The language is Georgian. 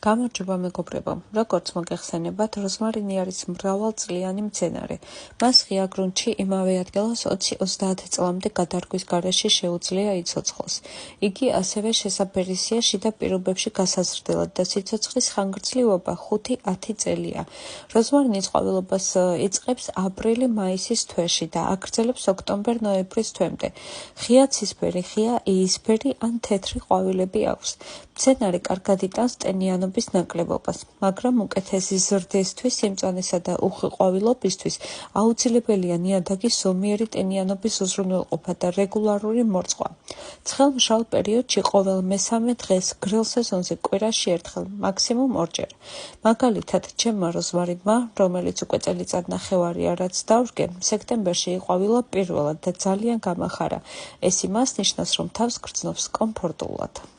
გამარჯობა მეგობრებო, როგორც მოგეხსენებათ, როზმარინი არის მრავალწლიანი მცენარე. მას ღია გრუნტში იმავე ადგილას 20-30 წლამდე გადარგვის გარეშე შეუძლია იცოცხლოს. იგი ასევე შესაფერისია შიდა პირობებში გასაზრდელად და სიცოცხლის ხანგრძლივობა 5-10 წელია. როზმარინის ყვავილობას იწყებს აპრილი-მაისის თვეში და აგრძელებს ოქტომბერ-ნოემბრის თვემდე. ღია ცისფერი, ღია იისფერი ან თეთრი ყვავილები აქვს. მცენარე კარგად იტანს ტენიანობის ნაკლებობას, მაგრამ უკეთესი ზრდისთვის, სიმწვანესა და უხვი ყვავილობისთვის აუცილებელია ნიადაგის ზომიერი ტენიანობის უზრუნველყოფა და რეგულარული მორწყვა. ცხელ მშრალ პერიოდში ყოველ მესამე დღეს, გრილ სეზონზე კვირაში ერთხელ, მაქსიმუმ ორჯერ. მაგალითად, ჩემმა როზმარინმა, რომელიც უკვე წელიწადნახევარია რაც დავრგე, სექტემბერში იყვავილა პირველად და ძალიან გამახარა. ეს იმას ნიშნავს, რომ თავს გრძნობს კომფორტულად.